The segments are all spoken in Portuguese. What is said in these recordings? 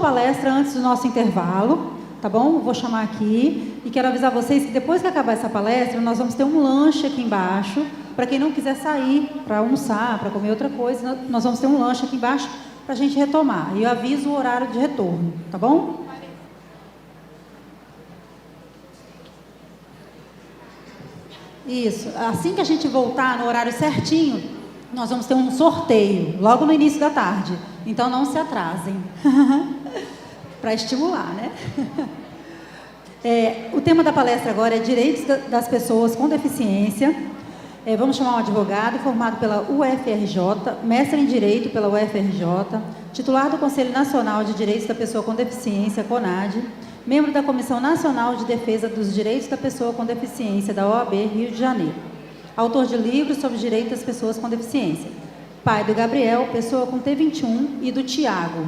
Palestra antes do nosso intervalo, tá bom? Vou chamar aqui e quero avisar vocês que depois que acabar essa palestra, nós vamos ter um lanche aqui embaixo, para quem não quiser sair para almoçar, para comer outra coisa, nós vamos ter um lanche aqui embaixo para a gente retomar. E eu aviso o horário de retorno, tá bom? Isso, assim que a gente voltar no horário certinho, nós vamos ter um sorteio, logo no início da tarde. Então não se atrasem. Para estimular, né? O tema da palestra agora é Direitos das Pessoas com Deficiência. Vamos chamar um advogado formado pela UFRJ, mestre em Direito pela UFRJ, titular do Conselho Nacional de Direitos da Pessoa com Deficiência, CONAD, membro da Comissão Nacional de Defesa dos Direitos da Pessoa com Deficiência, da OAB Rio de Janeiro. Autor de livros sobre direitos das pessoas com deficiência. Pai do Gabriel, pessoa com T21, e do Tiago,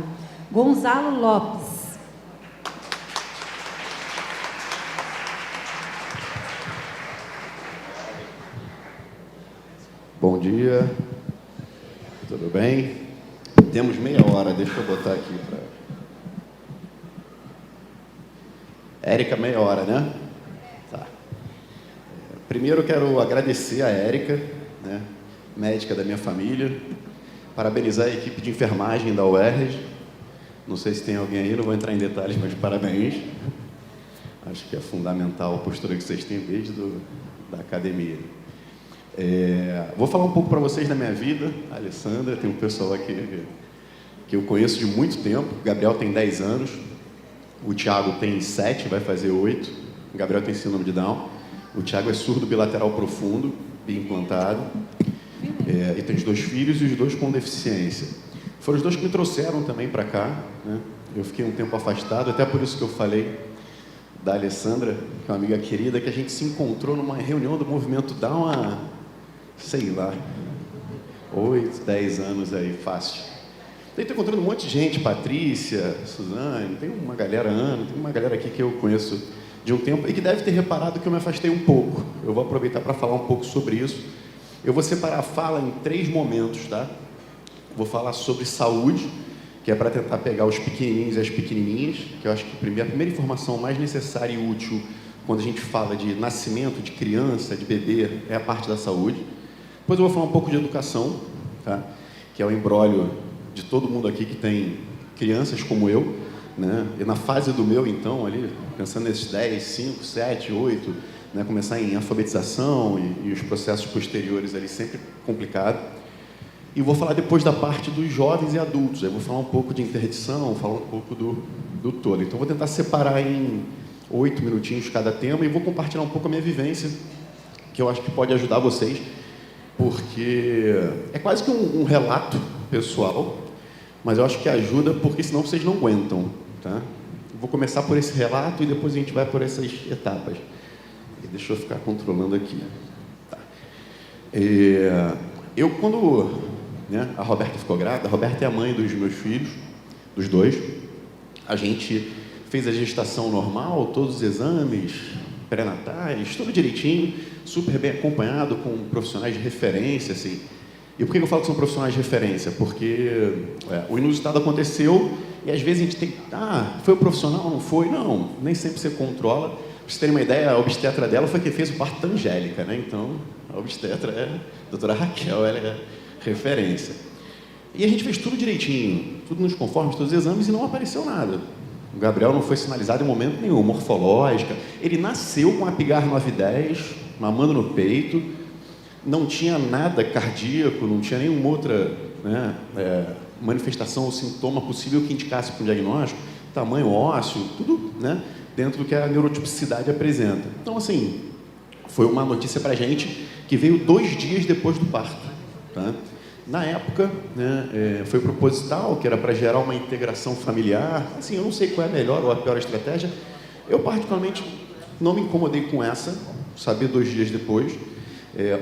Gonzalo Lopes. Bom dia, tudo bem? Temos meia hora, deixa eu botar aqui para... Érica, meia hora, né? Tá. Primeiro eu quero agradecer a Érica, né, médica da minha família, parabenizar a equipe de enfermagem da UERJ. Não sei se tem alguém aí, não vou entrar em detalhes, mas parabéns. Acho que é fundamental a postura que vocês têm desde da academia. Vou falar um pouco para vocês da minha vida. A Alessandra, tem um pessoal aqui que eu conheço de muito tempo. O Gabriel tem 10 anos, o Tiago tem 7, vai fazer 8. O Gabriel tem síndrome de Down. O Tiago é surdo bilateral profundo, implantado. E tem os 2 filhos e os 2 com deficiência. Foram os 2 que me trouxeram também para cá, né? Eu fiquei um tempo afastado, até por isso que eu falei da Alessandra, que é uma amiga querida, que a gente se encontrou numa reunião do Movimento Down há, sei lá, 8, 10 anos aí, fácil. Daí estou encontrando um monte de gente, Patrícia, Suzane, tem uma galera, Ana, tem uma galera aqui que eu conheço de um tempo e que deve ter reparado que eu me afastei um pouco. Eu vou aproveitar para falar um pouco sobre isso. Eu vou separar a fala em 3 momentos, tá? Vou falar sobre saúde, que é para tentar pegar os pequenininhos e as pequenininhas, que eu acho que a primeira informação mais necessária e útil quando a gente fala de nascimento, de criança, de bebê, é a parte da saúde. Depois eu vou falar um pouco de educação, tá? Que é o imbróglio de todo mundo aqui que tem crianças como eu, né? E na fase do meu, então, ali, pensando nesses 10, 5, 7, 8, né? Começar em alfabetização e os processos posteriores ali, sempre complicado. E vou falar depois da parte dos jovens e adultos. Aí vou falar um pouco de interdição, falar um pouco do todo. Então, vou tentar separar em 8 minutinhos cada tema e vou compartilhar um pouco a minha vivência, que eu acho que pode ajudar vocês, porque é quase que um relato pessoal, mas eu acho que ajuda, porque senão vocês não aguentam, tá? Vou começar por esse relato e depois a gente vai por essas etapas. Deixa eu ficar controlando aqui. Tá. Eu, quando... né, a Roberta ficou grávida, a Roberta é a mãe dos meus filhos, dos 2. A gente fez a gestação normal, todos os exames pré-natais, tudo direitinho, super bem acompanhado com profissionais de referência, assim. E por que eu falo que são profissionais de referência? Porque o inusitado aconteceu e às vezes a gente tem... foi o profissional, não foi? Não, nem sempre você controla. Para vocês terem uma ideia, a obstetra dela foi quem fez o parto da Angélica, né? Então, a obstetra é a doutora Raquel, ela é referência. E a gente fez tudo direitinho, tudo nos conformes, todos os exames, e não apareceu nada. O Gabriel não foi sinalizado em momento nenhum, morfológica. Ele nasceu com a Apgar 910, mamando no peito, não tinha nada cardíaco, não tinha nenhuma outra, né, manifestação ou sintoma possível que indicasse para um diagnóstico, tamanho ósseo, tudo, né, dentro do que a neurotipicidade apresenta. Então, assim, foi uma notícia para a gente que veio 2 dias depois do parto. Tá? Na época, né, foi proposital, que era para gerar uma integração familiar. Assim, eu não sei qual é a melhor ou a pior estratégia. Eu, particularmente, não me incomodei com essa, saber 2 dias depois.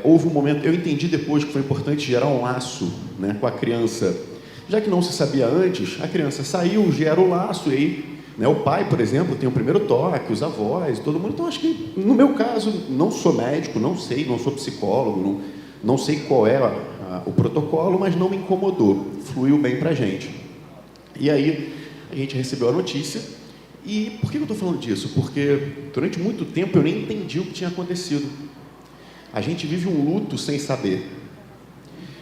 Houve um momento, eu entendi depois que foi importante gerar um laço, né, com a criança. Já que não se sabia antes, a criança saiu, gera o laço, e aí, né, o pai, por exemplo, tem o primeiro toque, os avós, todo mundo. Então, acho que, no meu caso, não sou médico, não sei, não sou psicólogo, não sei qual é o protocolo, mas não me incomodou, fluiu bem para a gente. E aí, a gente recebeu a notícia. E por que eu estou falando disso? Porque durante muito tempo eu nem entendi o que tinha acontecido. A gente vive um luto sem saber.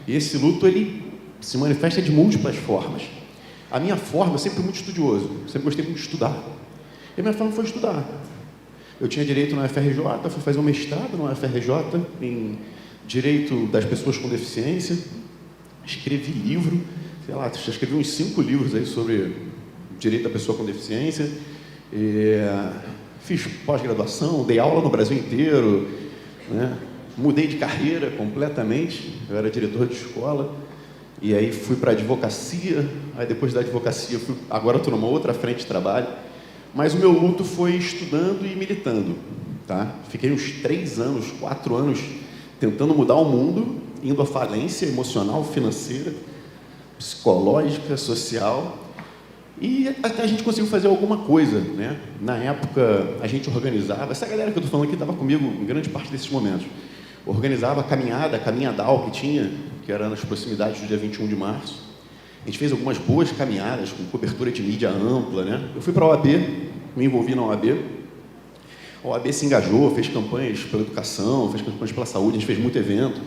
E esse luto, ele se manifesta de múltiplas formas. A minha forma, eu sempre fui muito estudioso, sempre gostei muito de estudar. E a minha forma foi estudar. Eu tinha direito na UFRJ, fui fazer um mestrado na UFRJ em Direito das Pessoas com Deficiência, escrevi livro, sei lá, já escrevi uns 5 livros aí sobre direito da pessoa com deficiência, fiz pós-graduação, dei aula no Brasil inteiro, né? Mudei de carreira completamente, eu era diretor de escola, e aí fui para a advocacia, aí depois da advocacia, agora estou numa outra frente de trabalho, mas o meu luto foi estudando e militando, tá? Fiquei uns 3 anos, 4 anos, tentando mudar o mundo, indo à falência emocional, financeira, psicológica, social, e até a gente conseguiu fazer alguma coisa, né? Na época, a gente organizava, essa galera que eu estou falando aqui estava comigo em grande parte desses momentos, organizava a caminhada, a Caminhadal que tinha, que era nas proximidades do dia 21 de março. A gente fez algumas boas caminhadas com cobertura de mídia ampla, né? Eu fui para a OAB, me envolvi na OAB. A OAB se engajou, fez campanhas pela educação, fez campanhas pela saúde, a gente fez muito evento.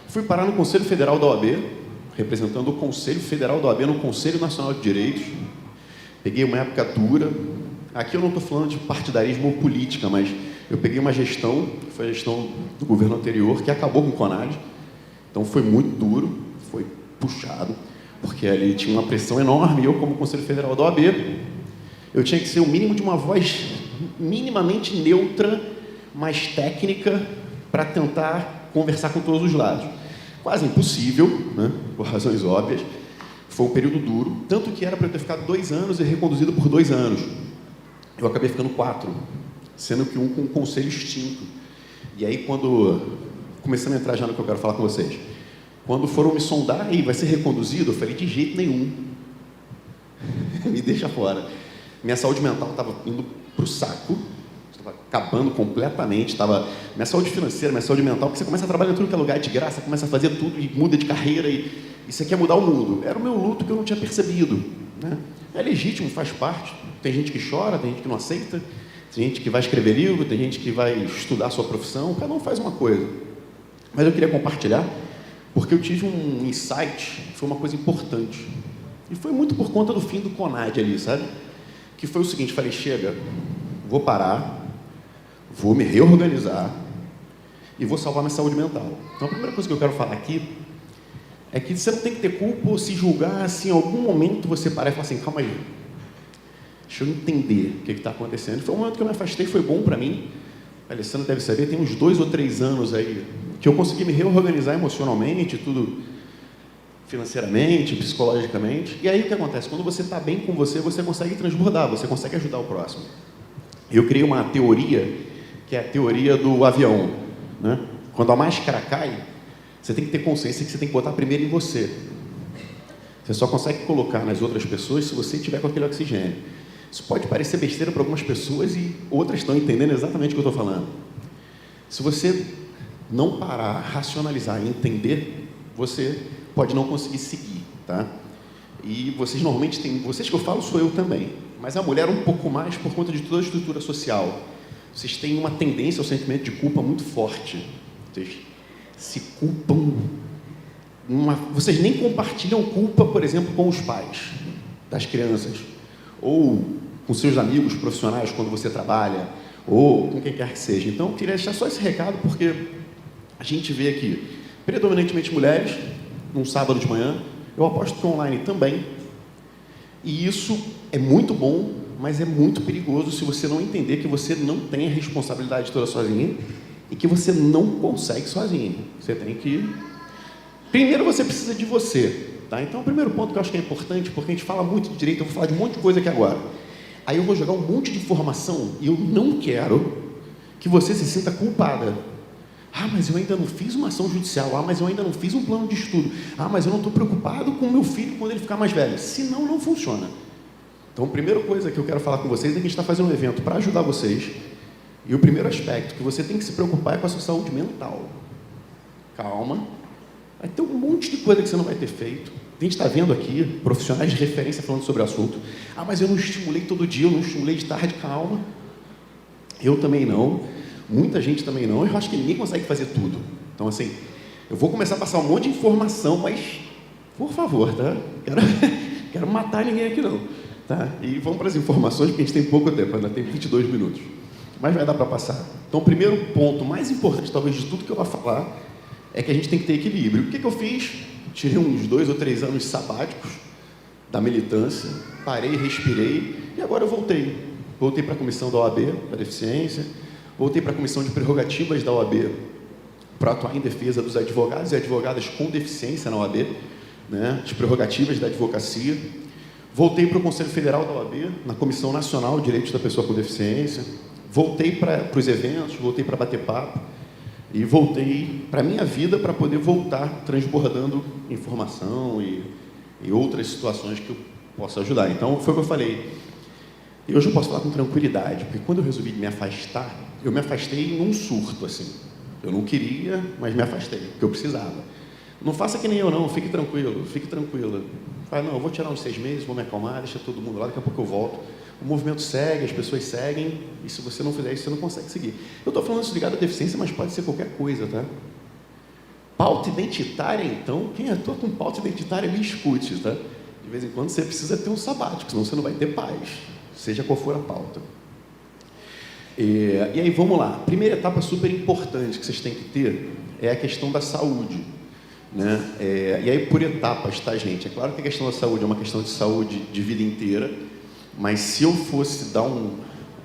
Fui parar no Conselho Federal da OAB, representando o Conselho Federal da OAB no Conselho Nacional de Direitos. Peguei uma época dura. Aqui eu não estou falando de partidarismo ou política, mas eu peguei uma gestão, que foi a gestão do governo anterior, que acabou com o CONAD. Então foi muito duro, foi puxado, porque ali tinha uma pressão enorme, e eu, como Conselho Federal da OAB, eu tinha que ser o mínimo de uma voz minimamente neutra, mais técnica, para tentar conversar com todos os lados. Quase impossível, né, por razões óbvias. Foi um período duro, tanto que era para eu ter ficado 2 anos e reconduzido por 2 anos. Eu acabei ficando 4, sendo que um com um conselho extinto. E aí, começando a entrar já no que eu quero falar com vocês, quando foram me sondar, aí vai ser reconduzido? Eu falei, de jeito nenhum. Me deixa fora. Minha saúde mental estava indo para o saco, estava acabando completamente, minha saúde financeira, minha saúde mental, porque você começa a trabalhar em tudo que é lugar de graça, começa a fazer tudo e muda de carreira e você quer mudar o mundo. Era o meu luto que eu não tinha percebido, né? É legítimo, faz parte. Tem gente que chora, tem gente que não aceita, tem gente que vai escrever livro, tem gente que vai estudar a sua profissão, cada um faz uma coisa. Mas eu queria compartilhar, porque eu tive um insight, foi uma coisa importante. E foi muito por conta do fim do CONAD ali, sabe? Que foi o seguinte, falei, chega, vou parar, vou me reorganizar e vou salvar minha saúde mental. Então a primeira coisa que eu quero falar aqui é que você não tem que ter culpa ou se julgar, se em algum momento você parar e falar assim, calma aí, deixa eu entender o que está acontecendo. E foi um momento que eu me afastei, foi bom para mim. A Alessandra deve saber, tem uns 2 ou 3 anos aí que eu consegui me reorganizar emocionalmente, tudo financeiramente, psicologicamente. E aí o que acontece? Quando você está bem com você consegue transbordar, você consegue ajudar o próximo. Eu criei uma teoria, que é a teoria do avião, né? Quando a máscara cai, você tem que ter consciência que você tem que botar primeiro em você. Você só consegue colocar nas outras pessoas se você estiver com aquele oxigênio. Isso pode parecer besteira para algumas pessoas e outras estão entendendo exatamente o que eu estou falando. Se você não parar, racionalizar e entender, você pode não conseguir seguir, tá? E vocês normalmente têm... Vocês que eu falo sou eu também. Mas a mulher um pouco mais por conta de toda a estrutura social. Vocês têm uma tendência ao sentimento de culpa muito forte. Vocês se culpam. Vocês nem compartilham culpa, por exemplo, com os pais das crianças. Ou com seus amigos profissionais quando você trabalha. Ou com quem quer que seja. Então, eu queria deixar só esse recado, porque a gente vê aqui, predominantemente mulheres, num sábado de manhã, eu aposto que online também. E isso é muito bom, mas é muito perigoso se você não entender que você não tem a responsabilidade toda sozinha e que você não consegue sozinho. Você tem que... Primeiro você precisa de você, tá? Então o primeiro ponto que eu acho que é importante, porque a gente fala muito de direito, eu vou falar de um monte de coisa aqui agora. Aí eu vou jogar um monte de informação e eu não quero que você se sinta culpada. Ah, mas eu ainda não fiz uma ação judicial. Ah, mas eu ainda não fiz um plano de estudo. Ah, mas eu não estou preocupado com o meu filho quando ele ficar mais velho. Senão, não funciona. Então, a primeira coisa que eu quero falar com vocês é que a gente está fazendo um evento para ajudar vocês. E o primeiro aspecto que você tem que se preocupar é com a sua saúde mental. Calma. Vai ter um monte de coisa que você não vai ter feito. A gente está vendo aqui profissionais de referência falando sobre o assunto. Ah, mas eu não estimulei todo dia, eu não estimulei de tarde. Calma. Eu também não. Muita gente também não. Eu acho que ninguém consegue fazer tudo. Então, assim, eu vou começar a passar um monte de informação, mas, por favor, tá? Quero matar ninguém aqui, não. Tá? E vamos para as informações, porque a gente tem pouco tempo, ainda tem 22 minutos. Mas vai dar para passar. Então, o primeiro ponto mais importante, talvez, de tudo que eu vou falar, é que a gente tem que ter equilíbrio. O que eu fiz? Tirei uns 2 ou 3 anos sabáticos da militância, parei, respirei, e agora eu voltei. Voltei para a comissão da OAB, da deficiência, voltei para a comissão de prerrogativas da OAB, para atuar em defesa dos advogados e advogadas com deficiência na OAB, né, de prerrogativas da advocacia. Voltei para o Conselho Federal da OAB, na Comissão Nacional de Direitos da Pessoa com Deficiência. Voltei para os eventos, voltei para bater papo. E voltei para a minha vida para poder voltar transbordando informação e outras situações que eu possa ajudar. Então, foi o que eu falei. E hoje eu posso falar com tranquilidade, porque quando eu resolvi me afastar, eu me afastei num surto, assim. Eu não queria, mas me afastei, porque eu precisava. Não faça que nem eu, não. Fique tranquilo, fique tranquila. Fala, não, eu vou tirar uns 6 meses, vou me acalmar, deixa todo mundo lá, daqui a pouco eu volto. O movimento segue, as pessoas seguem, e se você não fizer isso, você não consegue seguir. Eu estou falando isso ligado à deficiência, mas pode ser qualquer coisa, tá? Pauta identitária, então, quem atua com pauta identitária, me escute, tá? De vez em quando você precisa ter um sabático, senão você não vai ter paz, seja qual for a pauta. E aí, vamos lá. Primeira etapa super importante que vocês têm que ter é a questão da saúde, né? E aí, por etapas, tá, gente? É claro que a questão da saúde é uma questão de saúde de vida inteira, mas se eu fosse dar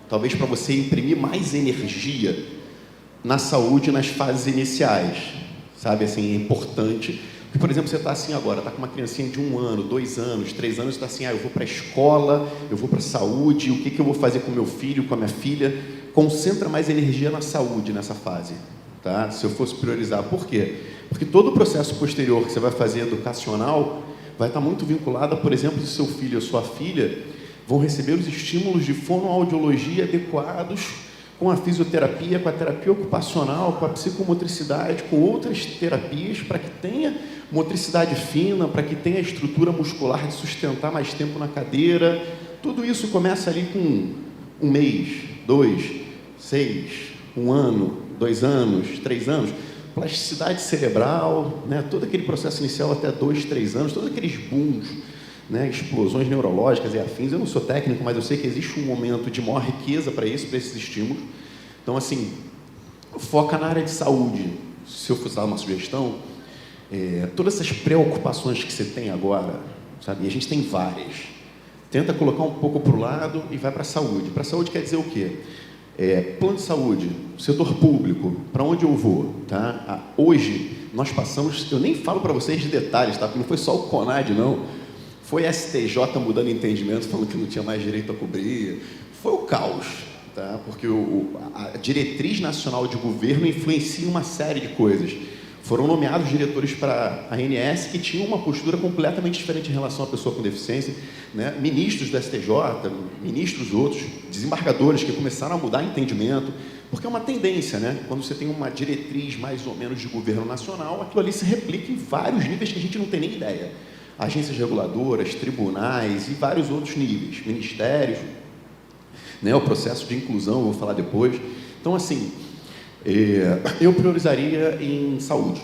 talvez para você imprimir mais energia na saúde nas fases iniciais, sabe, assim, é importante, porque, por exemplo, você está assim agora, está com uma criancinha de 1 ano, 2 anos, 3 anos, está assim, eu vou para a escola, eu vou para a saúde, o que eu vou fazer com meu filho, com a minha filha? Concentra mais energia na saúde nessa fase, tá? Se eu fosse priorizar. Por quê? Porque todo o processo posterior que você vai fazer educacional vai estar muito vinculado, por exemplo, se seu filho ou sua filha vão receber os estímulos de fonoaudiologia adequados com a fisioterapia, com a terapia ocupacional, com a psicomotricidade, com outras terapias, para que tenha motricidade fina, para que tenha estrutura muscular de sustentar mais tempo na cadeira. Tudo isso começa ali com 1 mês, 2, 6, 1 ano, 2 anos, 3 anos. Plasticidade cerebral, né? Todo aquele processo inicial até 2, 3 anos, todos aqueles booms, né, explosões neurológicas e afins. Eu não sou técnico, mas eu sei que existe um momento de maior riqueza para isso, para esses estímulos. Então, assim, foca na área de saúde. Se eu fosse dar uma sugestão, todas essas preocupações que você tem agora, sabe, e a gente tem várias, tenta colocar um pouco para o lado e vai para a saúde. Para a saúde quer dizer o quê? Plano de saúde, setor público, para onde eu vou, tá? Hoje, nós passamos, eu nem falo para vocês de detalhes, tá? Porque não foi só o CONAD, não. Foi a STJ mudando entendimento, falando que não tinha mais direito a cobrir. Foi o caos, tá? Porque a diretriz nacional de governo influencia uma série de coisas. Foram nomeados diretores para a ANS que tinham uma postura completamente diferente em relação à pessoa com deficiência, né? Ministros do STJ, ministros outros, desembargadores que começaram a mudar entendimento, porque é uma tendência, né? Quando você tem uma diretriz mais ou menos de governo nacional, aquilo ali se replica em vários níveis que a gente não tem nem ideia. Agências reguladoras, tribunais e vários outros níveis, ministérios, né, o processo de inclusão, vou falar depois. Então, assim, eu priorizaria em saúde.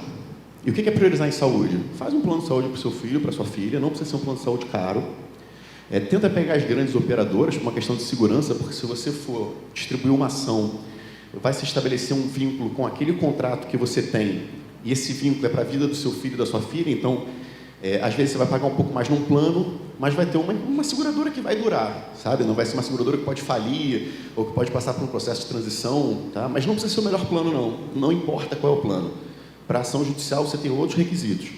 E o que é priorizar em saúde? Faz um plano de saúde para o seu filho, para a sua filha, não precisa ser um plano de saúde caro. Tenta pegar as grandes operadoras por uma questão de segurança, porque se você for distribuir uma ação, vai se estabelecer um vínculo com aquele contrato que você tem, e esse vínculo é para a vida do seu filho e da sua filha, então às vezes você vai pagar um pouco mais num plano, mas vai ter uma seguradora que vai durar, sabe? Não vai ser uma seguradora que pode falir ou que pode passar por um processo de transição, tá? Mas não precisa ser o melhor plano, não. Não importa qual é o plano. Para ação judicial, você tem outros requisitos.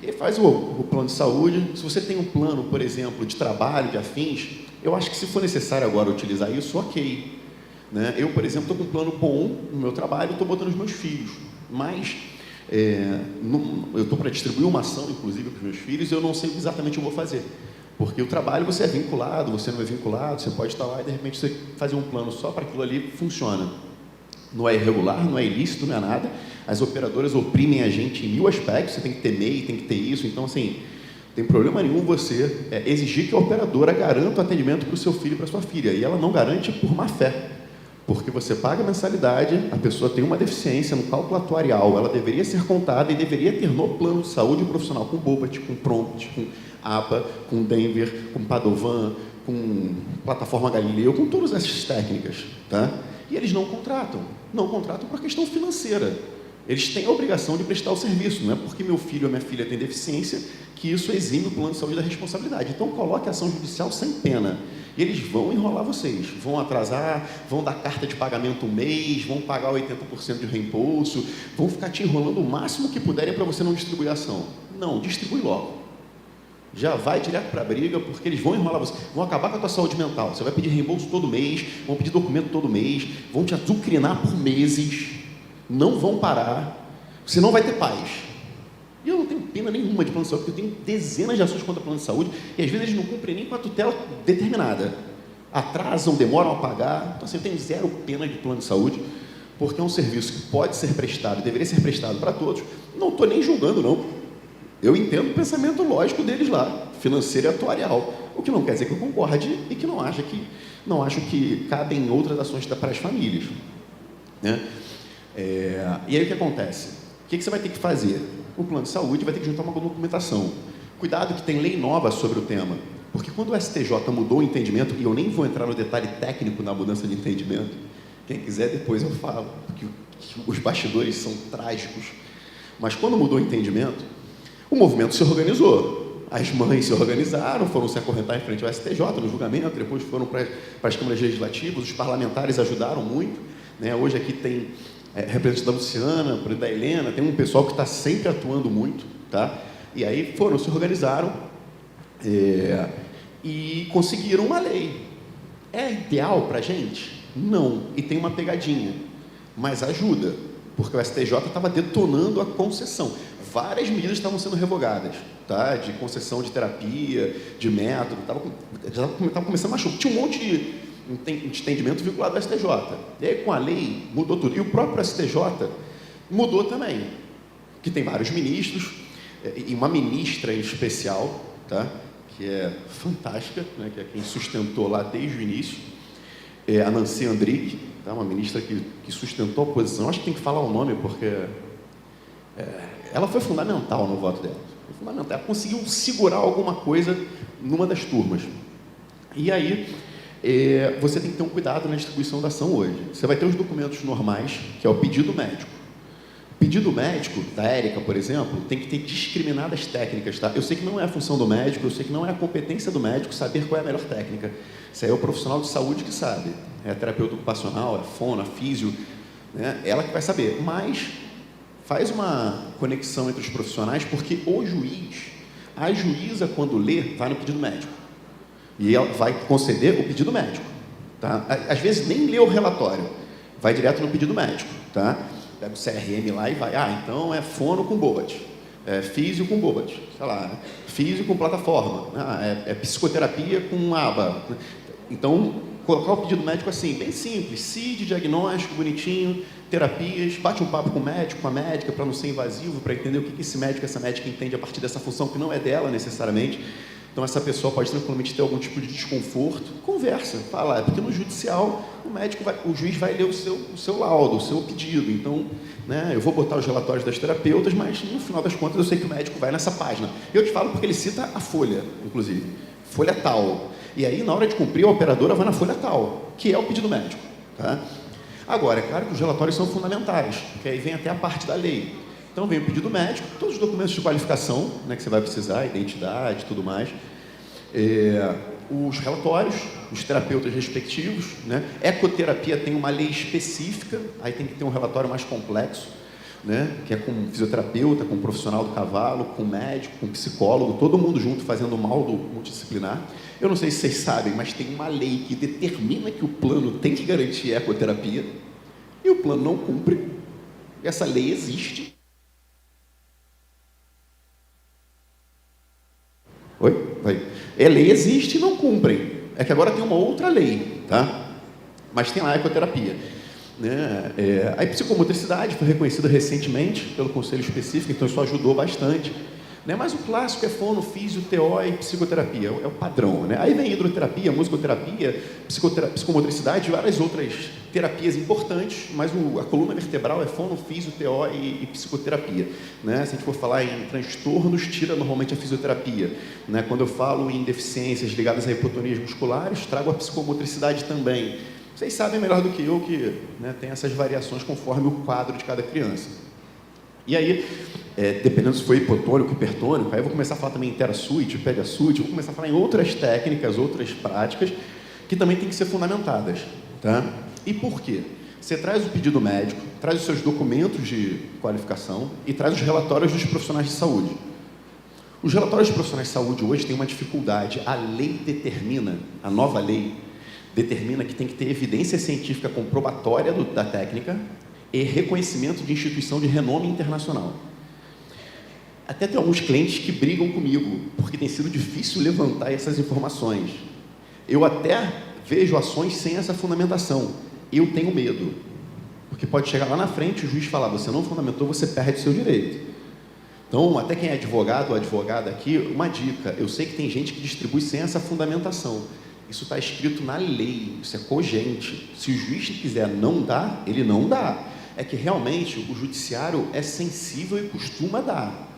E aí faz o plano de saúde. Se você tem um plano, por exemplo, de trabalho, de afins, eu acho que se for necessário agora utilizar isso, ok. Né? Eu, por exemplo, estou com um plano bom no meu trabalho, estou botando os meus filhos, mas eu estou para distribuir uma ação, inclusive, para os meus filhos, e eu não sei exatamente o que eu vou fazer. Porque o trabalho, você é vinculado, você não é vinculado, você pode estar lá e, de repente, você fazer um plano só para aquilo ali, funciona. Não é irregular, não é ilícito, não é nada. As operadoras oprimem a gente em 1000 aspectos, você tem que ter MEI, tem que ter isso. Então, assim, Tem problema nenhum você exigir que a operadora garanta o atendimento para o seu filho e para a sua filha. E ela não garante por má fé. Porque você paga a mensalidade, a pessoa tem uma deficiência no cálculo atuarial, ela deveria ser contada e deveria ter no plano de saúde profissional com Bobat, com Prompt, com APA, com Denver, com Padovan, com plataforma Galileu, com todas essas técnicas. Tá? E eles não contratam. Não contratam por questão financeira. Eles têm a obrigação de prestar o serviço. Não é porque meu filho ou minha filha tem deficiência que isso exime o plano de saúde da responsabilidade. Então, coloque a ação judicial sem pena. E eles vão enrolar vocês, vão atrasar, vão dar carta de pagamento um mês, vão pagar 80% de reembolso, vão ficar te enrolando o máximo que puderem para você não distribuir a ação. Não, distribui logo. Já vai direto para a briga, porque eles vão enrolar você, vão acabar com a tua saúde mental. Você vai pedir reembolso todo mês, vão pedir documento todo mês, vão te azucrinar por meses, não vão parar, você não vai ter paz. E eu não tenho pena nenhuma de plano de saúde, porque eu tenho dezenas de ações contra plano de saúde, e às vezes eles não cumprem nem com a tutela determinada. Atrasam, demoram a pagar. Então, assim, eu tenho zero pena de plano de saúde, porque é um serviço que pode ser prestado, deveria ser prestado para todos. Não estou nem julgando, não. Eu entendo o pensamento lógico deles lá, financeiro e atuarial. O que não quer dizer que eu concorde e que não acho que cabem outras ações para as famílias. Né? E aí o que acontece? O que você vai ter que fazer? O plano de saúde vai ter que juntar uma documentação. Cuidado que tem lei nova sobre o tema, porque quando o STJ mudou o entendimento, e eu nem vou entrar no detalhe técnico na mudança de entendimento, quem quiser depois eu falo, porque os bastidores são trágicos, mas quando mudou o entendimento, o movimento se organizou. As mães se organizaram, foram se acorrentar em frente ao STJ no julgamento, depois foram para as câmaras legislativas, os parlamentares ajudaram muito. Né? Hoje aqui tem representante da Luciana, da Helena, tem um pessoal que está sempre atuando muito, tá? E aí se organizaram e conseguiram uma lei. É ideal para a gente? Não. E tem uma pegadinha, mas ajuda, porque o STJ estava detonando a concessão. Várias medidas estavam sendo revogadas, tá? De concessão de terapia, de método, já estava começando a machucar. Tinha um monte de entendimento vinculado ao STJ. E aí, com a lei, mudou tudo. E o próprio STJ mudou também, que tem vários ministros, e uma ministra em especial, tá? Que é fantástica, né? Que é quem sustentou lá desde o início, a Nancy Andrighi, tá? Uma ministra que sustentou a posição. Acho que tem que falar o nome, porque ela foi fundamental no voto dela. Foi fundamental. Ela conseguiu segurar alguma coisa numa das turmas. E aí, você tem que ter um cuidado na distribuição da ação hoje. Você vai ter os documentos normais, que é o pedido médico. O pedido médico, da Érica, por exemplo, tem que ter discriminadas técnicas. Tá? Eu sei que não é a função do médico, eu sei que não é a competência do médico saber qual é a melhor técnica. Isso aí é o profissional de saúde que sabe. É a terapeuta ocupacional, é a fono, a físio, né? Ela que vai saber. Mas faz uma conexão entre os profissionais, porque a juíza, quando lê, vai no pedido médico. E ela vai conceder o pedido médico. Tá? Às vezes nem lê o relatório, vai direto no pedido médico. Tá? Pega o CRM lá e vai, então é fono com Bobat, físio com Bobat, sei lá, físio com plataforma, é psicoterapia com ABA. Então, colocar o pedido médico assim, bem simples, CID, diagnóstico, bonitinho, terapias, bate um papo com o médico, com a médica, para não ser invasivo, para entender o que esse médico, essa médica entende a partir dessa função que não é dela necessariamente. Então, essa pessoa pode tranquilamente ter algum tipo de desconforto. Conversa, fala, porque no judicial o juiz vai ler o seu laudo, o seu pedido. Então, né, eu vou botar os relatórios das terapeutas, mas no final das contas eu sei que o médico vai nessa página. Eu te falo porque ele cita a folha, inclusive, folha tal. E aí, na hora de cumprir, a operadora vai na folha tal, que é o pedido médico. Tá? Agora, é claro que os relatórios são fundamentais, porque aí vem até a parte da lei. Então, vem o pedido médico, todos os documentos de qualificação, né, que você vai precisar, identidade e tudo mais, os relatórios, os terapeutas respectivos, né? Ecoterapia tem uma lei específica, aí tem que ter um relatório mais complexo, né? Que é com fisioterapeuta, com profissional do cavalo, com médico, com psicólogo, todo mundo junto fazendo um laudo multidisciplinar. Eu não sei se vocês sabem, mas tem uma lei que determina que o plano tem que garantir ecoterapia, e o plano não cumpre. Essa lei existe. Oi? Vai. A lei existe e não cumprem. É que agora tem uma outra lei, tá? Mas tem lá a ecoterapia. Né? A psicomotricidade foi reconhecida recentemente pelo Conselho Específico, então isso ajudou bastante. né? Mas o clássico é fono, físio, TO e psicoterapia, é o padrão, né? Aí vem hidroterapia, musicoterapia, psicomotricidade e várias outras terapias importantes, mas a coluna vertebral é fono, físio, TO e psicoterapia, né? Se a gente for falar em transtornos, tira normalmente a fisioterapia, né? Quando eu falo em deficiências ligadas a hipotonias musculares, trago a psicomotricidade também. Vocês sabem melhor do que eu que, né, tem essas variações conforme o quadro de cada criança. E aí, dependendo se foi hipotônico, hipertônico, aí eu vou começar a falar também em terasuite, pediasuite, vou começar a falar em outras técnicas, outras práticas, que também têm que ser fundamentadas, tá? E por quê? Você traz o pedido médico, traz os seus documentos de qualificação e traz os relatórios dos profissionais de saúde. Os relatórios dos profissionais de saúde hoje têm uma dificuldade. A lei determina, a nova lei, determina que tem que ter evidência científica comprobatória da técnica e reconhecimento de instituição de renome internacional. Até tem alguns clientes que brigam comigo, porque tem sido difícil levantar essas informações. Eu até vejo ações sem essa fundamentação. Eu tenho medo, porque pode chegar lá na frente e o juiz falar, você não fundamentou, você perde o seu direito. Então, até quem é advogado ou advogada aqui, uma dica, eu sei que tem gente que distribui sem essa fundamentação. Isso está escrito na lei, isso é cogente. Se o juiz quiser não dar, ele não dá. É que realmente o judiciário é sensível e costuma dar.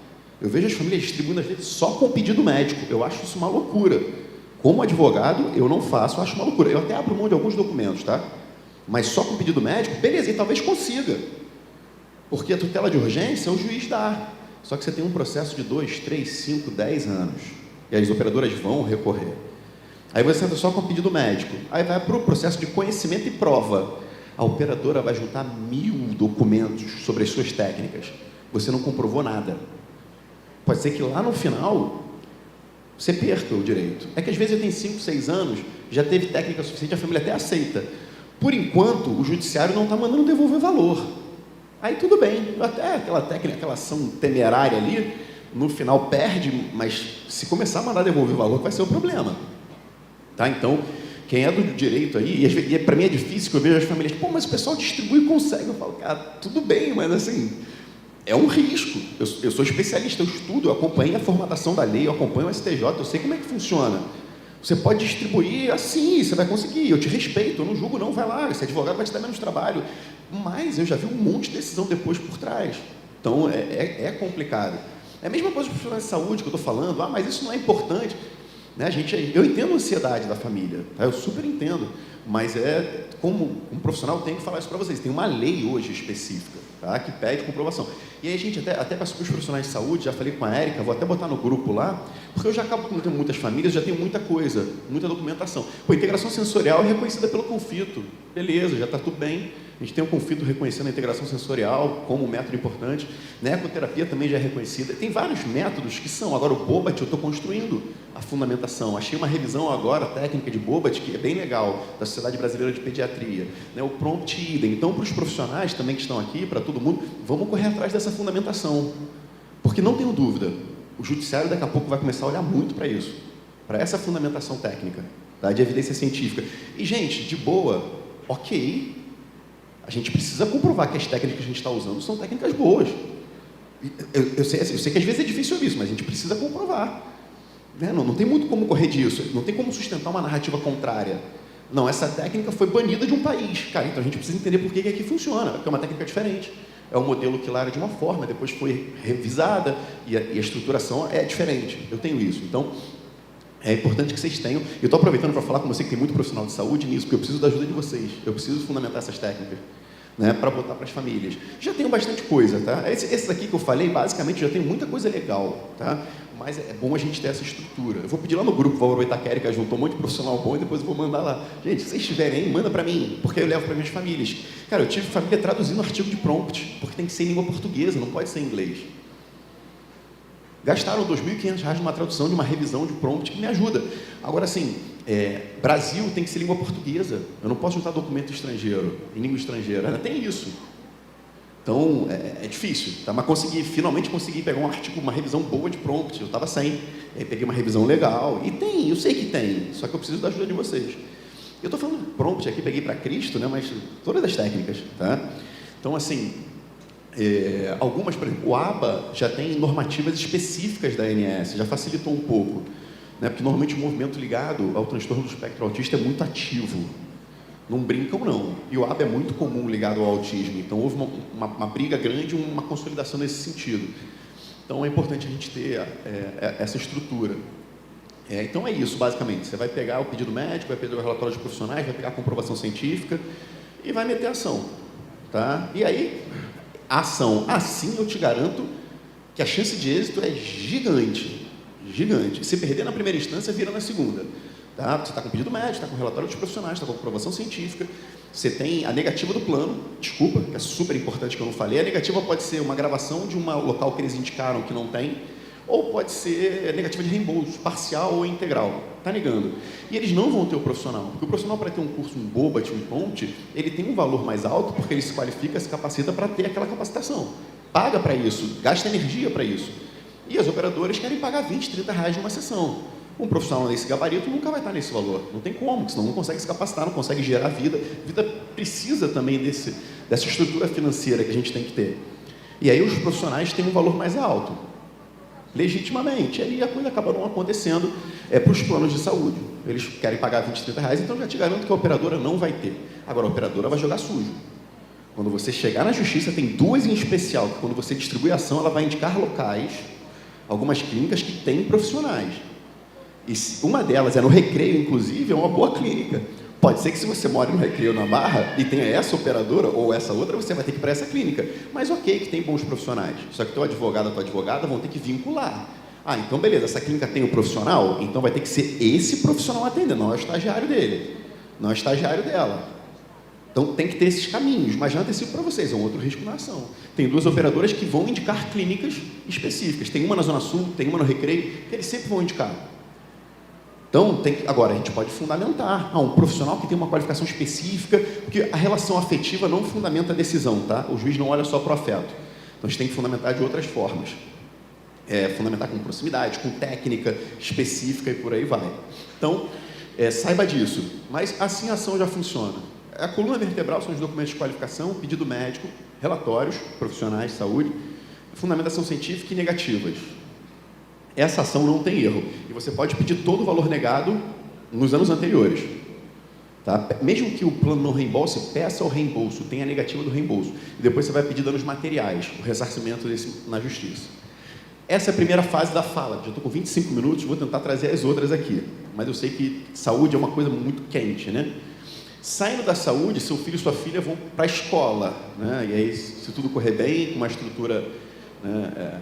Eu vejo as famílias distribuindo às vezes só com o pedido médico. Eu acho isso uma loucura. Como advogado, eu não faço, eu acho uma loucura. Eu até abro mão de alguns documentos, tá? Mas só com o pedido médico, beleza, e talvez consiga. Porque a tutela de urgência o juiz dá. Só que você tem um processo de 2, 3, 5, 10 anos. E as operadoras vão recorrer. Aí você entra só com o pedido médico. Aí vai para o processo de conhecimento e prova. A operadora vai juntar 1000 documentos sobre as suas técnicas. Você não comprovou nada. Pode ser que lá no final você perca o direito. É que às vezes tem 5, 6 anos, já teve técnica suficiente, a família até aceita. Por enquanto, o judiciário não está mandando devolver valor. Aí tudo bem, até aquela técnica, aquela ação temerária ali, no final perde, mas se começar a mandar devolver valor, vai ser o problema. Tá? Então, quem é do direito aí, e para mim é difícil, que eu vejo as famílias, pô, mas o pessoal distribui e consegue. Eu falo, cara, tudo bem, mas assim, é um risco. Eu sou especialista, eu estudo, eu acompanho a formatação da lei, eu acompanho o STJ, eu sei como é que funciona. Você pode distribuir assim, você vai conseguir, eu te respeito, eu não julgo não, vai lá, esse advogado vai te dar menos trabalho. Mas eu já vi um monte de decisão depois por trás. Então, é complicado. É a mesma coisa com os profissionais de saúde que eu estou falando, mas isso não é importante. Né, eu entendo a ansiedade da família, tá? Eu super entendo, mas como um profissional eu tenho que falar isso para vocês, tem uma lei hoje específica, tá? Que pede comprovação. E aí a gente até para os profissionais de saúde, já falei com a Érica, vou até botar no grupo lá, porque eu já acabo com muitas famílias, já tenho muita coisa, muita documentação. Pô, a integração sensorial é reconhecida pelo CONFITO, beleza, já está tudo bem. A gente tem o CONFITO reconhecendo a integração sensorial como um método importante. A ecoterapia também já é reconhecida. Tem vários métodos que são. Agora, o Bobat, eu estou construindo a fundamentação. Achei uma revisão agora, técnica de Bobat, que é bem legal, da Sociedade Brasileira de Pediatria. O Prompt Idem. Então, para os profissionais também que estão aqui, para todo mundo, vamos correr atrás dessa fundamentação. Porque não tenho dúvida, o judiciário daqui a pouco vai começar a olhar muito para isso, para essa fundamentação técnica, tá? De evidência científica. E, gente, de boa, ok, a gente precisa comprovar que as técnicas que a gente está usando são técnicas boas. Eu sei que às vezes é difícil isso, mas a gente precisa comprovar. Né? Não tem muito como correr disso, não tem como sustentar uma narrativa contrária. Não, essa técnica foi banida de um país. Cara, então a gente precisa entender por que aqui funciona, porque é uma técnica diferente. É um modelo que lá era de uma forma, depois foi revisada e a estruturação é diferente. Eu tenho isso. Então, é importante que vocês tenham. Eu estou aproveitando para falar com você que tem muito profissional de saúde nisso, porque eu preciso da ajuda de vocês. Eu preciso fundamentar essas técnicas, né, para botar para as famílias. Já tenho bastante coisa, tá? Esses aqui que eu falei, basicamente, já tem muita coisa legal, tá? Mas é bom a gente ter essa estrutura. Eu vou pedir lá no grupo, vou aproveitar que a Érica juntou um monte de profissional bom e depois eu vou mandar lá. Gente, se vocês tiverem aí, manda para mim, porque eu levo para minhas famílias. Cara, eu tive família traduzindo artigo de prompt, porque tem que ser em língua portuguesa, não pode ser em inglês. Gastaram R$ 2.500 numa tradução de uma revisão de prompt que me ajuda. Agora, assim, Brasil tem que ser língua portuguesa. Eu não posso juntar documento estrangeiro, em língua estrangeira. Ainda tem isso. Então, é difícil. Tá? Mas finalmente consegui pegar um artigo, uma revisão boa de prompt. Eu estava sem. Aí peguei uma revisão legal. E tem, eu sei que tem. Só que eu preciso da ajuda de vocês. Eu estou falando de prompt aqui, peguei para Cristo, né? Mas todas as técnicas. Tá? Então, assim, Algumas, por exemplo, o ABA já tem normativas específicas da ANS, já facilitou um pouco, né? Porque normalmente o movimento ligado ao transtorno do espectro autista é muito ativo. Não brincam, não. E o ABA é muito comum ligado ao autismo. Então, houve uma briga grande, uma consolidação nesse sentido. Então, é importante a gente ter essa estrutura. Então, é isso, basicamente. Você vai pegar o pedido médico, vai pegar o relatório de profissionais, vai pegar a comprovação científica e vai meter a ação. Tá? E aí, a ação, assim eu te garanto que a chance de êxito é gigante. Gigante. Se perder na primeira instância, vira na segunda. Tá? Você está com pedido médico, está com relatório dos profissionais, está com comprovação científica, você tem a negativa do plano, desculpa, que é super importante que eu não falei. A negativa pode ser uma gravação de um local que eles indicaram que não tem, ou pode ser negativa de reembolso, parcial ou integral. Está negando. E eles não vão ter o profissional, porque o profissional, para ter um curso, um BOBAT, um PONT, ele tem um valor mais alto, porque ele se qualifica, se capacita para ter aquela capacitação. Paga para isso, gasta energia para isso. E as operadoras querem pagar 20, 30 reais numa sessão. Um profissional nesse gabarito nunca vai estar nesse valor. Não tem como, senão não consegue se capacitar, não consegue gerar vida. A vida precisa também dessa estrutura financeira que a gente tem que ter. E aí os profissionais têm um valor mais alto, legitimamente. Aí a coisa acaba não acontecendo para os planos de saúde. Eles querem pagar 20, 30 reais, então já te garanto que a operadora não vai ter. Agora, a operadora vai jogar sujo. Quando você chegar na justiça, tem duas em especial, que quando você distribui a ação, ela vai indicar locais, algumas clínicas que têm profissionais. E uma delas é no Recreio, inclusive, é uma boa clínica. Pode ser que se você mora no Recreio, na Barra, e tenha essa operadora ou essa outra, você vai ter que ir para essa clínica. Mas ok, que tem bons profissionais. Só que teu advogado ou tua advogada vão ter que vincular. Então beleza, essa clínica tem um profissional, então vai ter que ser esse profissional atendendo, não é o estagiário dele, não é o estagiário dela. Então tem que ter esses caminhos, mas já antecipo para vocês, é um outro risco na ação. Tem duas operadoras que vão indicar clínicas específicas. Tem uma na Zona Sul, tem uma no Recreio, que eles sempre vão indicar. Então, agora, a gente pode fundamentar um profissional que tem uma qualificação específica, porque a relação afetiva não fundamenta a decisão, tá? O juiz não olha só para o afeto. Então, a gente tem que fundamentar de outras formas. Fundamentar com proximidade, com técnica específica e por aí vai. Então, saiba disso. Mas assim a ação já funciona. A coluna vertebral são os documentos de qualificação, pedido médico, relatórios profissionais de saúde, fundamentação científica e negativas. Essa ação não tem erro. E você pode pedir todo o valor negado nos anos anteriores. Tá? Mesmo que o plano não reembolse, peça o reembolso, tem a negativa do reembolso. E depois você vai pedir danos materiais, o ressarcimento na justiça. Essa é a primeira fase da fala. Já estou com 25 minutos, vou tentar trazer as outras aqui. Mas eu sei que saúde é uma coisa muito quente, né? Saindo da saúde, seu filho e sua filha vão para a escola, né? E aí, se tudo correr bem, com uma estrutura, né,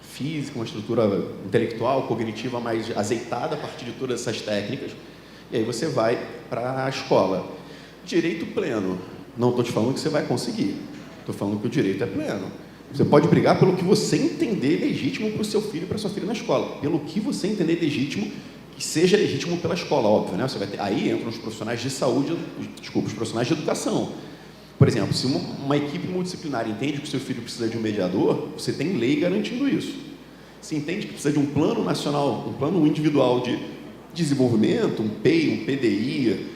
física, uma estrutura intelectual, cognitiva mais azeitada a partir de todas essas técnicas, e aí você vai para a escola. Direito pleno. Não estou te falando que você vai conseguir. Estou falando que o direito é pleno. Você pode brigar pelo que você entender legítimo para o seu filho e para a sua filha na escola. Pelo que você entender legítimo, que seja legítimo pela escola, óbvio, né? Você vai ter, aí entram os profissionais de saúde, os profissionais de educação. Por exemplo, se uma equipe multidisciplinar entende que o seu filho precisa de um mediador, você tem lei garantindo isso. Se entende que precisa de um plano nacional, um plano individual de desenvolvimento, um PEI, um PDI,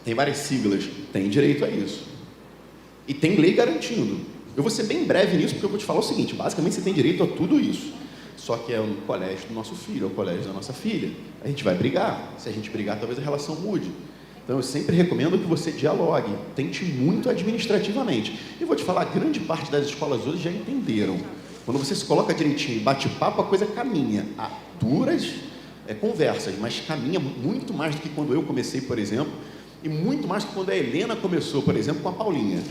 tem várias siglas, tem direito a isso. E tem lei garantindo. Eu vou ser bem breve nisso, porque eu vou te falar o seguinte, basicamente você tem direito a tudo isso. Só que é o colégio do nosso filho, é o colégio da nossa filha. A gente vai brigar. Se a gente brigar, talvez a relação mude. Então, eu sempre recomendo que você dialogue, tente muito administrativamente. E vou te falar, grande parte das escolas hoje já entenderam. Quando você se coloca direitinho e bate papo, a coisa caminha. Há duras conversas, mas caminha muito mais do que quando eu comecei, por exemplo, e muito mais do que quando a Helena começou, por exemplo, com a Paulinha.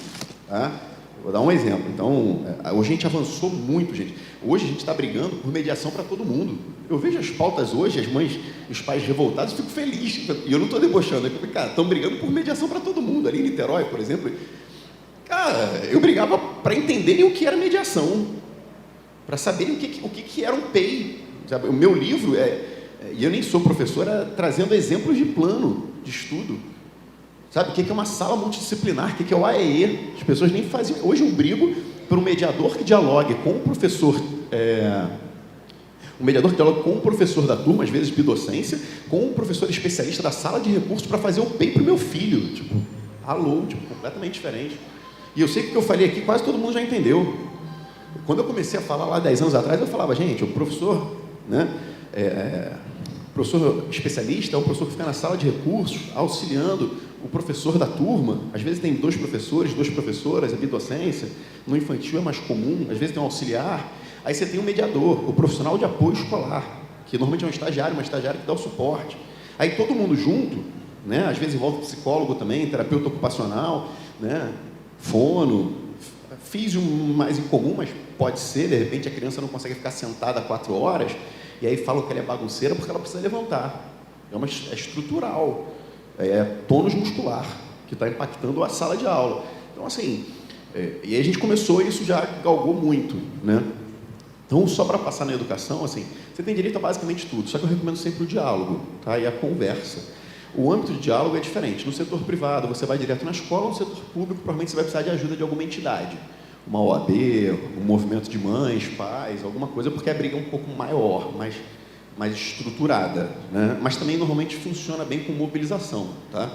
Tá? Vou dar um exemplo. Então, hoje a gente avançou muito, gente. Hoje a gente está brigando por mediação para todo mundo. Eu vejo as pautas hoje, as mães e os pais revoltados, fico feliz. E eu não estou debochando. Eu fico, cara, estão brigando por mediação para todo mundo. Ali em Niterói, por exemplo, cara, eu brigava para entenderem o que era mediação, para saberem o que era um PEI. Sabe? O meu livro, e eu nem sou professor, era trazendo exemplos de plano de estudo. Sabe, o que é uma sala multidisciplinar, o que é o AEE? As pessoas nem faziam. Hoje eu brigo por um mediador que dialogue com o professor, um mediador que dialogue com o professor da turma, às vezes bidocência, com o professor especialista da sala de recursos para fazer o PEI para o meu filho. Tipo, alô, tipo, completamente diferente. E eu sei que o que eu falei aqui quase todo mundo já entendeu. Quando eu comecei a falar lá 10 anos atrás, eu falava, gente, o professor, né, professor especialista é o professor que fica na sala de recursos, auxiliando o professor da turma. Às vezes tem 2 professores, 2 professoras, é bidocência. No infantil é mais comum, às vezes tem um auxiliar. Aí você tem um mediador, o profissional de apoio escolar, que normalmente é um estagiário, uma estagiária que dá o suporte. Aí todo mundo junto, né, às vezes envolve psicólogo também, terapeuta ocupacional, né, fono, físio mais incomum, mas pode ser, de repente a criança não consegue ficar sentada 4 horas, e aí falam que ela é bagunceira porque ela precisa levantar. É estrutural, é tônus muscular, que está impactando a sala de aula. Então, assim, e aí a gente começou, e isso já galgou muito, né? Então, só para passar na educação, assim, você tem direito a basicamente tudo, só que eu recomendo sempre o diálogo, tá? E a conversa. O âmbito de diálogo é diferente. No setor privado, você vai direto na escola, no setor público, provavelmente você vai precisar de ajuda de alguma entidade. Uma OAB, um movimento de mães, pais, alguma coisa, porque a briga é um pouco maior, mais estruturada, né? Mas também normalmente funciona bem com mobilização, tá?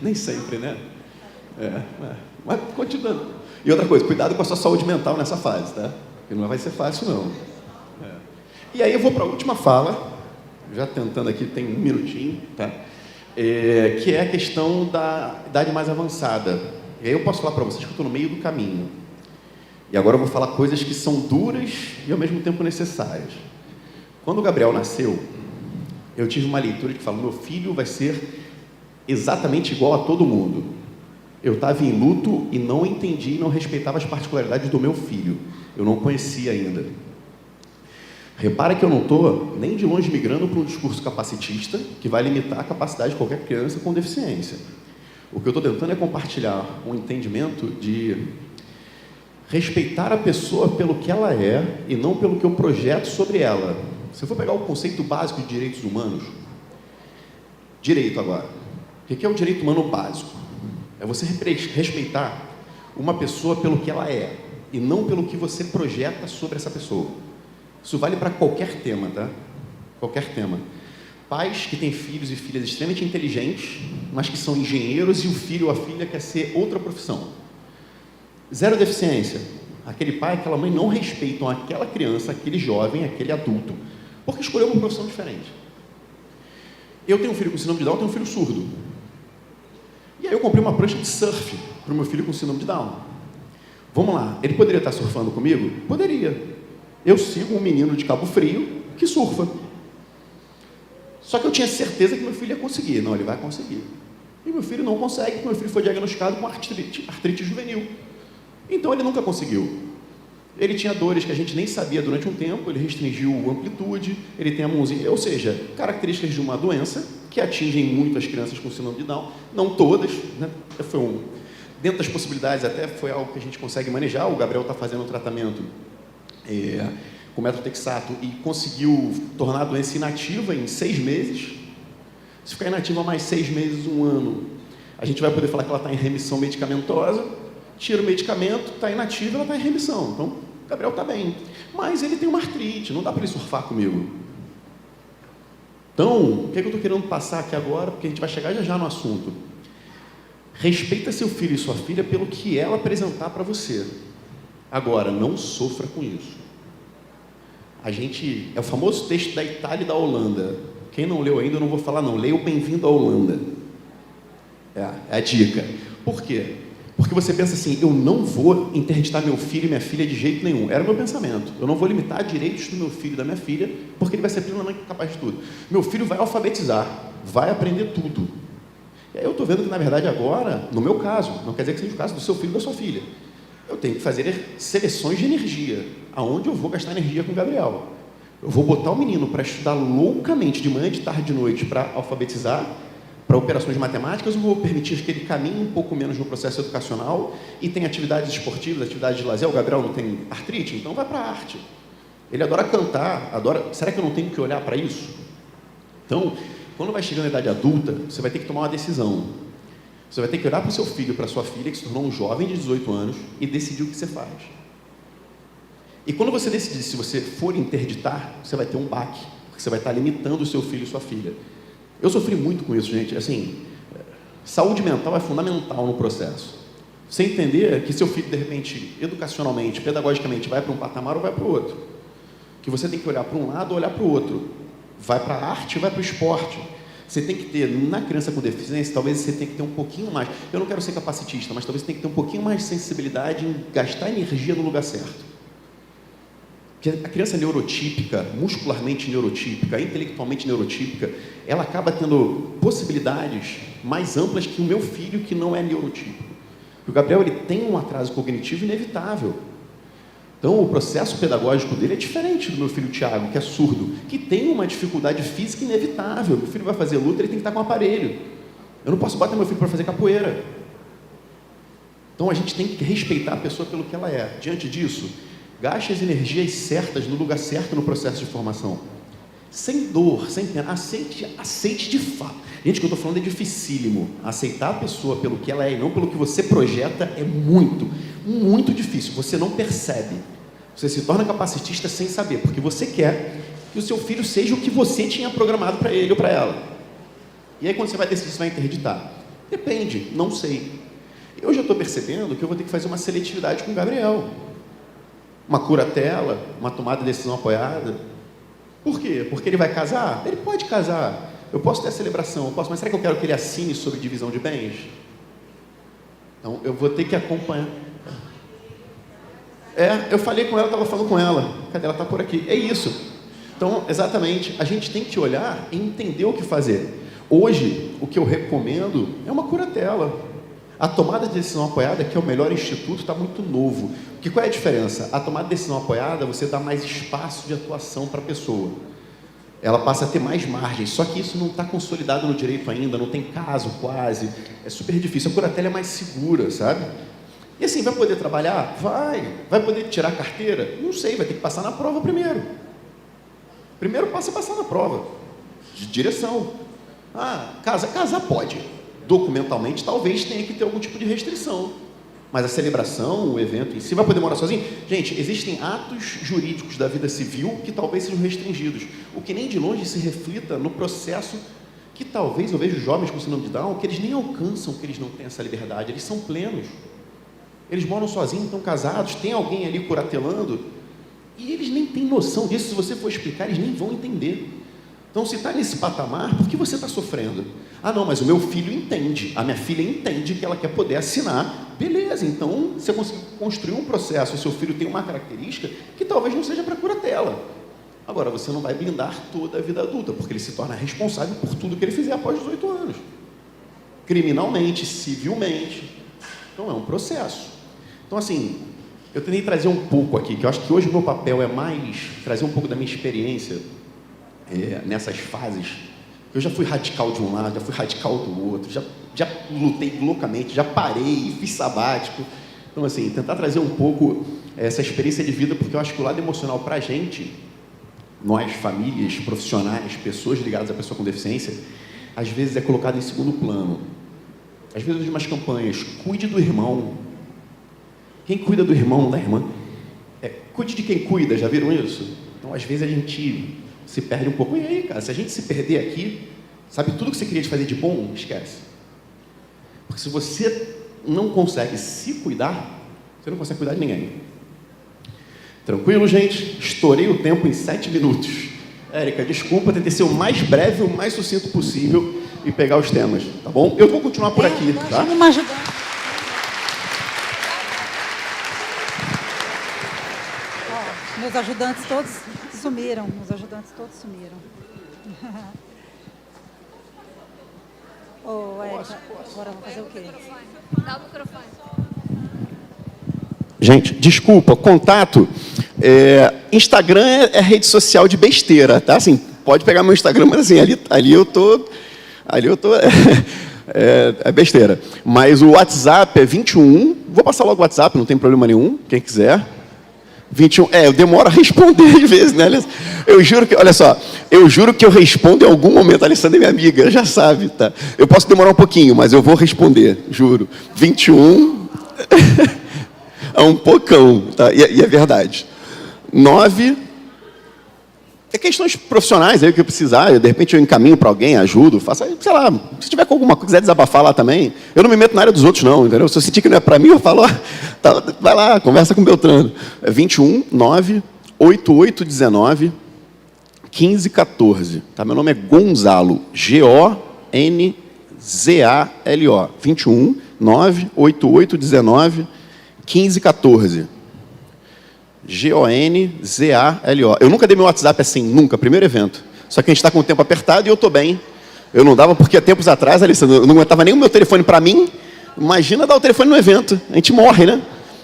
Nem sempre, né? Mas continuando. E outra coisa, cuidado com a sua saúde mental nessa fase, tá? Porque não vai ser fácil, não. E aí eu vou para a última fala, já tentando aqui, tem 1 minutinho, tá? Que é a questão da idade mais avançada. E aí eu posso falar para vocês que eu estou no meio do caminho. E agora eu vou falar coisas que são duras e ao mesmo tempo necessárias. Quando o Gabriel nasceu, eu tive uma leitura que fala, meu filho vai ser exatamente igual a todo mundo. Eu estava em luto e não entendi e não respeitava as particularidades do meu filho. Eu não conhecia ainda. Repara que eu não estou nem de longe migrando para um discurso capacitista que vai limitar a capacidade de qualquer criança com deficiência. O que eu estou tentando é compartilhar um entendimento de respeitar a pessoa pelo que ela é e não pelo que eu projeto sobre ela. Se eu for pegar o conceito básico de direitos humanos, direito agora, o que é o direito humano básico? É você respeitar uma pessoa pelo que ela é e não pelo que você projeta sobre essa pessoa. Isso vale para qualquer tema, tá? Qualquer tema. Pais que têm filhos e filhas extremamente inteligentes, mas que são engenheiros e o filho ou a filha quer ser outra profissão. 0 deficiência. Aquele pai, aquela mãe não respeitam aquela criança, aquele jovem, aquele adulto, porque escolheu uma profissão diferente. Eu tenho um filho com síndrome de Down, eu tenho um filho surdo. E aí eu comprei uma prancha de surf para o meu filho com síndrome de Down. Vamos lá, ele poderia estar surfando comigo? Poderia. Eu sigo um menino de Cabo Frio que surfa. Só que eu tinha certeza que meu filho ia conseguir. Não, ele vai conseguir. E meu filho não consegue, porque meu filho foi diagnosticado com artrite juvenil. Então ele nunca conseguiu. Ele tinha dores que a gente nem sabia durante um tempo, ele restringiu a amplitude, ele tem a mãozinha, ou seja, características de uma doença que atingem muito as crianças com síndrome de Down, não todas, né? Dentro das possibilidades até foi algo que a gente consegue manejar. O Gabriel está fazendo um tratamento com metotrexato e conseguiu tornar a doença inativa em 6 meses. Se ficar inativa mais 6 meses, 1 ano, a gente vai poder falar que ela está em remissão medicamentosa, tira o medicamento, está inativa, ela está em remissão. Então, o Gabriel está bem. Mas ele tem uma artrite, não dá para ele surfar comigo. Então, o que eu estou querendo passar aqui agora, porque a gente vai chegar já no assunto. Respeita seu filho e sua filha pelo que ela apresentar para você. Agora, não sofra com isso. É o famoso texto da Itália e da Holanda. Quem não leu ainda, eu não vou falar não. Leia o Bem-vindo à Holanda. É a dica. Por quê? Porque você pensa assim, eu não vou interditar meu filho e minha filha de jeito nenhum. Era o meu pensamento. Eu não vou limitar direitos do meu filho e da minha filha, porque ele vai ser plenamente capaz de tudo. Meu filho vai alfabetizar, vai aprender tudo. E aí eu estou vendo que, na verdade, agora, no meu caso, não quer dizer que seja o caso do seu filho ou da sua filha, eu tenho que fazer seleções de energia. Aonde eu vou gastar energia com o Gabriel? Eu vou botar o menino para estudar loucamente, de manhã, de tarde, de noite, para alfabetizar, para operações matemáticas, ou vou permitir que ele caminhe um pouco menos no processo educacional e tenha atividades esportivas, atividades de lazer? O Gabriel não tem artrite? Então vai para a arte. Ele adora cantar, adora... Será que eu não tenho que olhar para isso? Então, quando vai chegando a idade adulta, você vai ter que tomar uma decisão. Você vai ter que olhar para o seu filho, para a sua filha, que se tornou um jovem de 18 anos, e decidir o que você faz. E quando você decidir, se você for interditar, você vai ter um baque, porque você vai estar limitando o seu filho e sua filha. Eu sofri muito com isso, gente. Assim, saúde mental é fundamental no processo. Você entender que seu filho, de repente, educacionalmente, pedagogicamente, vai para um patamar ou vai para o outro. Que você tem que olhar para um lado ou olhar para o outro. Vai para a arte ou vai para o esporte. Você tem que ter, na criança com deficiência, talvez você tenha que ter um pouquinho mais, eu não quero ser capacitista, mas talvez você tenha que ter um pouquinho mais de sensibilidade em gastar energia no lugar certo. Porque a criança neurotípica, muscularmente neurotípica, intelectualmente neurotípica, ela acaba tendo possibilidades mais amplas que o meu filho, que não é neurotípico. O Gabriel, ele tem um atraso cognitivo inevitável. Então, o processo pedagógico dele é diferente do meu filho Tiago, que é surdo, que tem uma dificuldade física inevitável. Meu filho vai fazer luta, ele tem que estar com um aparelho. Eu não posso bater meu filho para fazer capoeira. Então, a gente tem que respeitar a pessoa pelo que ela é. Diante disso, gaste as energias certas no lugar certo no processo de formação. Sem dor, sem pena. Aceite de fato. Gente, o que eu estou falando é dificílimo. Aceitar a pessoa pelo que ela é e não pelo que você projeta é muito, muito difícil. Você não percebe. Você se torna capacitista sem saber, porque você quer que o seu filho seja o que você tinha programado para ele ou para ela. E aí, quando você vai decidir se vai interditar? Depende, não sei. Eu já estou percebendo que eu vou ter que fazer uma seletividade com o Gabriel. Uma curatela, uma tomada de decisão apoiada. Por quê? Porque ele vai casar? Ele pode casar. Eu posso ter a celebração, mas será que eu quero que ele assine sobre divisão de bens? Então, eu vou ter que acompanhar. Eu falei com ela, estava falando com ela. Cadê? Ela está por aqui. É isso. Então, exatamente, a gente tem que olhar e entender o que fazer. Hoje, o que eu recomendo é uma curatela. A tomada de decisão apoiada, que é o melhor instituto, está muito novo. Porque qual é a diferença? A tomada de decisão apoiada, você dá mais espaço de atuação para a pessoa. Ela passa a ter mais margem, só que isso não está consolidado no direito ainda, não tem caso quase, é super difícil. A curatela é mais segura, sabe? E assim, vai poder trabalhar? Vai poder tirar a carteira? Não sei, vai ter que passar na prova primeiro. Primeiro passo é passar na prova, de direção. Casar pode. Documentalmente, talvez tenha que ter algum tipo de restrição. Mas a celebração, o evento em si, vai poder morar sozinho? Gente, existem atos jurídicos da vida civil que talvez sejam restringidos. O que nem de longe se reflita no processo que talvez eu vejo jovens com síndrome de Down, que eles nem alcançam, que eles não têm essa liberdade. Eles são plenos. Eles moram sozinhos, estão casados, tem alguém ali curatelando, e eles nem têm noção disso. Se você for explicar, eles nem vão entender. Então, se está nesse patamar, por que você está sofrendo? Não, mas o meu filho entende, a minha filha entende que ela quer poder assinar. Beleza, então você conseguiu construir um processo, o seu filho tem uma característica que talvez não seja para curatela. Agora, você não vai blindar toda a vida adulta, porque ele se torna responsável por tudo que ele fizer após 18 anos. Criminalmente, civilmente. Então, é um processo. Então, assim, eu tentei trazer um pouco aqui, que eu acho que hoje o meu papel é mais trazer um pouco da minha experiência nessas fases. Eu já fui radical de um lado, já fui radical do outro, já lutei loucamente, já parei, fiz sabático. Então, assim, tentar trazer um pouco essa experiência de vida, porque eu acho que o lado emocional para a gente, nós, famílias, profissionais, pessoas ligadas à pessoa com deficiência, às vezes é colocado em segundo plano. Às vezes, eu vejo umas campanhas, cuide do irmão. Quem cuida do irmão, da irmã? Cuide de quem cuida, já viram isso? Então, às vezes, a gente se perde um pouco. E aí, cara, se a gente se perder aqui, sabe, tudo que você queria fazer de bom, esquece. Porque se você não consegue se cuidar, você não consegue cuidar de ninguém. Tranquilo, gente? Estourei o tempo em 7 minutos. Érica, desculpa, tentei ser o mais breve, o mais sucinto possível e pegar os temas, tá bom? Eu vou continuar por aqui, tá? Uma ajudante. Meus ajudantes todos sumiram. Érica, agora vamos fazer o quê? Dá o microfone. Gente, desculpa, contato. Instagram é rede social de besteira, tá? Assim, pode pegar meu Instagram, mas assim, ali eu tô é besteira. Mas o WhatsApp é 21, vou passar logo o WhatsApp, não tem problema nenhum, quem quiser. 21, eu demoro a responder às vezes, né, Alessandra? Eu juro que eu respondo em algum momento. A Alessandra é minha amiga, já sabe, tá? Eu posso demorar um pouquinho, mas eu vou responder, juro. 21 é um pocão, tá? E é verdade. 9, questões profissionais aí que eu precisar, de repente eu encaminho para alguém, ajudo, faço, sei lá, se tiver com alguma coisa, quiser desabafar lá também, eu não me meto na área dos outros não, entendeu? Se eu sentir que não é para mim, eu falo, ó, tá, vai lá, conversa com o Beltrano. É 21 9 8819 1514. Tá? Meu nome é Gonzalo, Gonzalo. 21 9 8819 1514. Gonzalo. Eu nunca dei meu WhatsApp assim, nunca, primeiro evento. Só que a gente está com o tempo apertado e eu estou bem. Eu não dava porque há tempos atrás, Alissa, eu não aguentava nem o meu telefone para mim. Imagina dar o telefone no evento. A gente morre, né?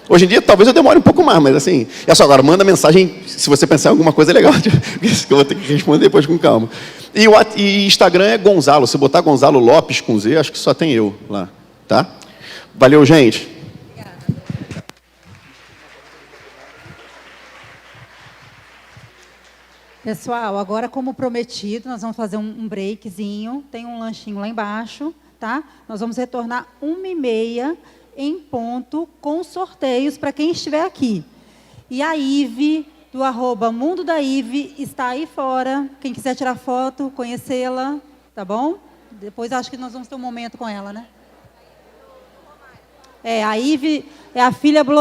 Hoje em dia, talvez eu demore um pouco mais, mas assim... É só agora, manda mensagem se você pensar em alguma coisa legal, que eu vou ter que responder depois com calma. E Instagram é Gonzalo. Se botar Gonzalo Lopes com Z, acho que só tem eu lá, tá? Valeu, gente. Pessoal, agora, como prometido, nós vamos fazer um breakzinho. Tem um lanchinho lá embaixo, tá? Nós vamos retornar 1h30 em ponto com sorteios para quem estiver aqui. E a Ive, do @Mundo da Ive, está aí fora. Quem quiser tirar foto, conhecê-la, tá bom? Depois acho que nós vamos ter um momento com ela, né? A Ive é a filha blogueira.